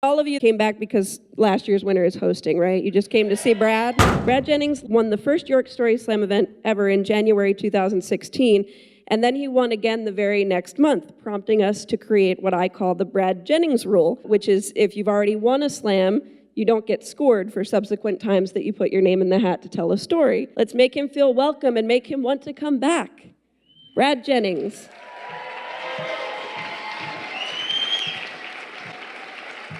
All of you came back because last year's winner is hosting, right? You just came to see Brad. Brad Jennings won the first York Story Slam event ever in January 2016, and then he won again the very next month, prompting us to create what I call the Brad Jennings rule, which is if you've already won a slam, you don't get scored for subsequent times that you put your name in the hat to tell a story. Let's make him feel welcome and make him want to come back. Brad Jennings.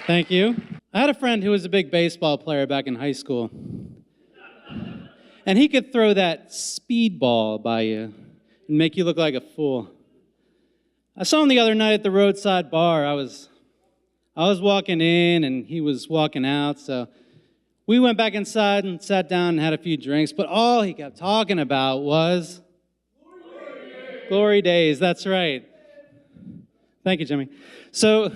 Thank you. I had a friend who was a big baseball player back in high school. And he could throw that speedball by you and make you look like a fool. I saw him the other night at the roadside bar. I was walking in and he was walking out, so we went back inside and sat down and had a few drinks, but all he kept talking about was Glory days. That's right. Thank you, Jimmy. So,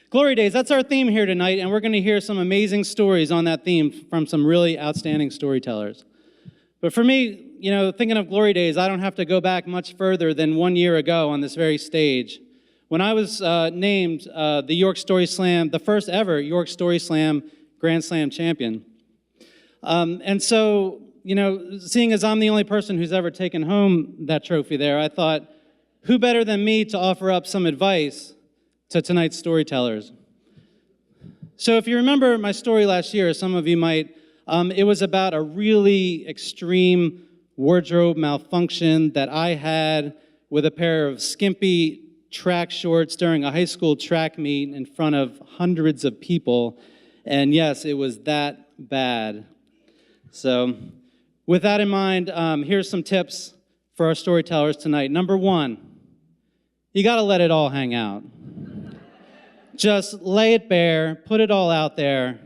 Glory days, that's our theme here tonight, and we're going to hear some amazing stories on that theme from some really outstanding storytellers. But for me, thinking of Glory days, I don't have to go back much further than 1 year ago on this very stage, when I was named the York Story Slam, the first ever York Story Slam Grand Slam champion. And so, seeing as I'm the only person who's ever taken home that trophy there, I thought, who better than me to offer up some advice to tonight's storytellers? So if you remember my story last year, some of you might, it was about a really extreme wardrobe malfunction that I had with a pair of skimpy track shorts during a high school track meet in front of hundreds of people. And yes, it was that bad. So with that in mind, here's some tips for our storytellers tonight. Number one, you got to let it all hang out. Just lay it bare, put it all out there,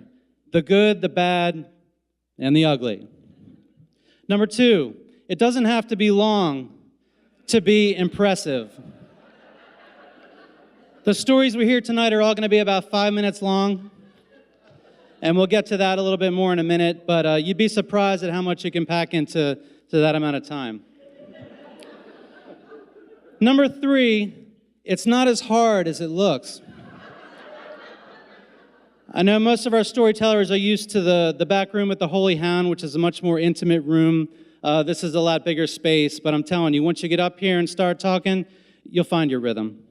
the good, the bad, and the ugly. Number two, it doesn't have to be long to be impressive. The stories we hear tonight are all going to be about 5 minutes long, and we'll get to that a little bit more in a minute, but you'd be surprised at how much you can pack into that amount of time. Number three, it's not as hard as it looks. I know most of our storytellers are used to the back room at the Holy Hound, which is a much more intimate room. This is a lot bigger space, but I'm telling you, once you get up here and start talking, you'll find your rhythm.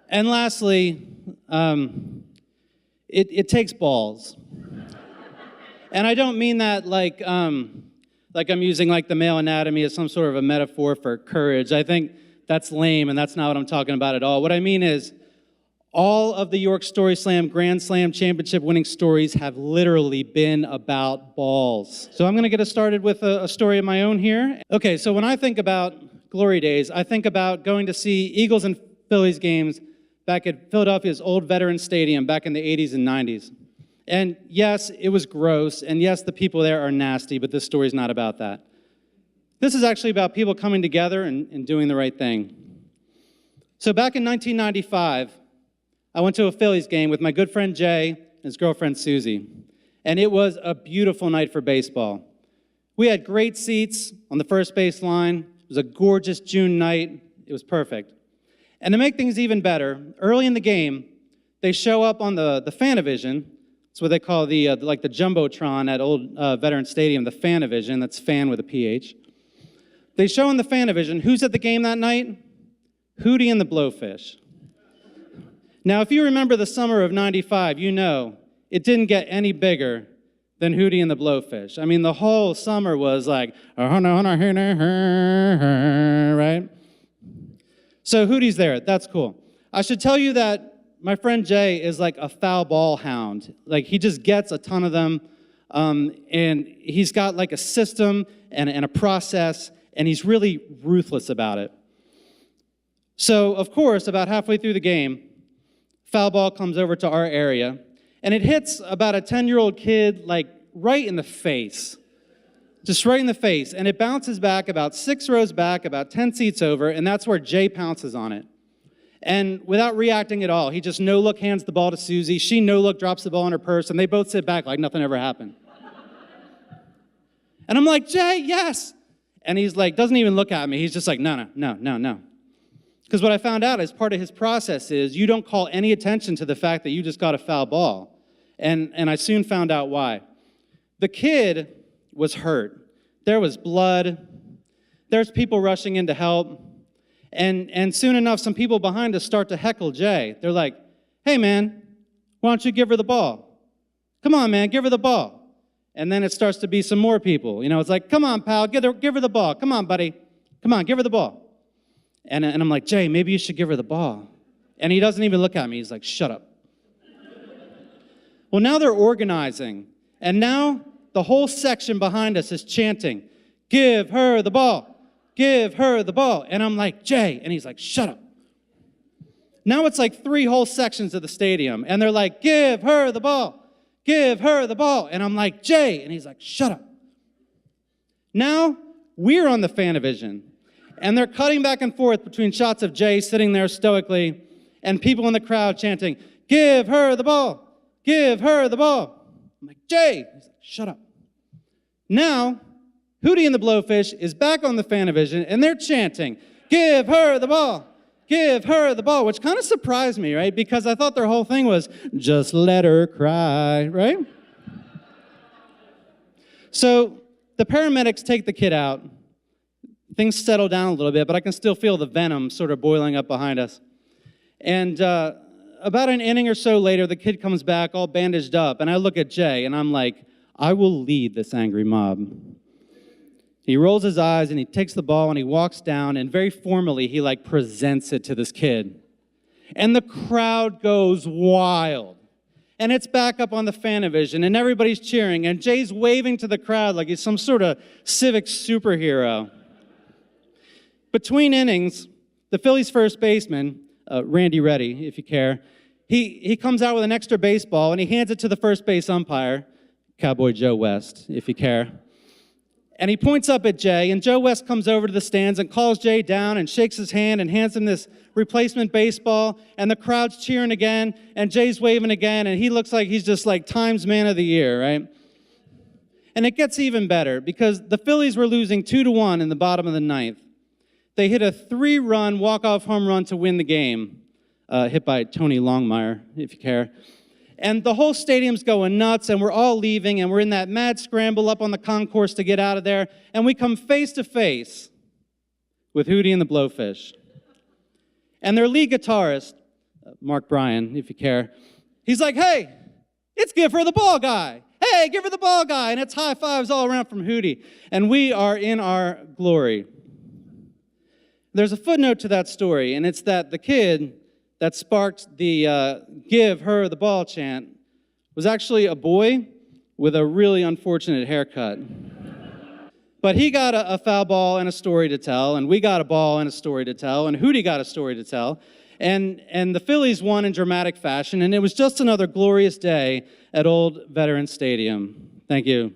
And lastly, it takes balls. And I don't mean that like I'm using like the male anatomy as some sort of a metaphor for courage. I think that's lame, and that's not what I'm talking about at all. What I mean is, all of the York Story Slam Grand Slam Championship winning stories have literally been about balls. So I'm going to get us started with a story of my own here. Okay, so when I think about Glory days, I think about going to see Eagles and Phillies games back at Philadelphia's old Veterans Stadium back in the 80s and 90s. And yes, it was gross, and yes, the people there are nasty, but this story's not about that. This is actually about people coming together and doing the right thing. So back in 1995, I went to a Phillies game with my good friend Jay and his girlfriend Susie, and it was a beautiful night for baseball. We had great seats on the first base line. It was a gorgeous June night. It was perfect. And to make things even better, early in the game, they show up on the Fanavision. That's what they call the Jumbotron at old Veterans Stadium, the Fanavision. That's fan with a PH. They show on the Fanavision who's at the game that night? Hootie and the Blowfish. Now, if you remember the summer of '95, you know it didn't get any bigger than Hootie and the Blowfish. I mean, the whole summer was like, right? So Hootie's there. That's cool. I should tell you that my friend Jay is like a foul ball hound. Like, he just gets a ton of them, and he's got like a system and a process, and he's really ruthless about it. So, of course, about halfway through the game, foul ball comes over to our area, and it hits about a 10-year-old kid, like, right in the face. Just right in the face. And it bounces back about 6 rows back, about 10 seats over, and that's where Jay pounces on it. And without reacting at all, he just no-look hands the ball to Susie. She no-look drops the ball in her purse, and they both sit back like nothing ever happened. And I'm like, Jay, yes! And he's like, doesn't even look at me. He's just like, no. Because what I found out as part of his process is you don't call any attention to the fact that you just got a foul ball. And I soon found out why. The kid was hurt. There was blood. There's people rushing in to help. And soon enough, some people behind us start to heckle Jay. They're like, hey, man, why don't you give her the ball? Come on, man, give her the ball. And then it starts to be some more people. It's like, come on, pal, give her the ball. Come on, buddy. Come on, give her the ball. And I'm like, Jay, maybe you should give her the ball. And he doesn't even look at me. He's like, shut up. Well, now they're organizing. And now the whole section behind us is chanting, give her the ball. Give her the ball. And I'm like, Jay. And he's like, shut up. Now it's like 3 whole sections of the stadium. And they're like, give her the ball. Give her the ball. And I'm like, Jay. And he's like, shut up. Now we're on the Fanavision. And they're cutting back and forth between shots of Jay sitting there stoically and people in the crowd chanting, give her the ball. Give her the ball. I'm like, Jay. He's like, shut up. Now, Hootie and the Blowfish is back on the Fanavision, and they're chanting, give her the ball. Give her the ball, which kind of surprised me, right? Because I thought their whole thing was, just let her cry, right? So the paramedics take the kid out. Things settle down a little bit, but I can still feel the venom sort of boiling up behind us. And about an inning or so later, the kid comes back all bandaged up, and I look at Jay, and I'm like, I will lead this angry mob. He rolls his eyes, and he takes the ball, and he walks down, and very formally, he presents it to this kid. And the crowd goes wild. And it's back up on the Fanavision, and everybody's cheering, and Jay's waving to the crowd like he's some sort of civic superhero. Between innings, the Phillies' first baseman, Randy Reddy, if you care, he comes out with an extra baseball, and he hands it to the first base umpire, Cowboy Joe West, if you care. And he points up at Jay, and Joe West comes over to the stands and calls Jay down and shakes his hand and hands him this replacement baseball, and the crowd's cheering again, and Jay's waving again, and he looks like he's just Times Man of the Year, right? And it gets even better, because the Phillies were losing 2-1 in the bottom of the ninth. They hit a 3-run walk-off home run to win the game, hit by Tony Longmire, if you care. And the whole stadium's going nuts, and we're all leaving, and we're in that mad scramble up on the concourse to get out of there, and we come face to face with Hootie and the Blowfish. And their lead guitarist, Mark Bryan, if you care, he's like, hey, it's give her the ball guy. Hey, give her the ball guy. And it's high fives all around from Hootie. And we are in our glory. There's a footnote to that story, and it's that the kid that sparked the give her the ball chant was actually a boy with a really unfortunate haircut. But he got a foul ball and a story to tell, and we got a ball and a story to tell, and Hootie got a story to tell, and the Phillies won in dramatic fashion, and it was just another glorious day at Old Veterans Stadium. Thank you.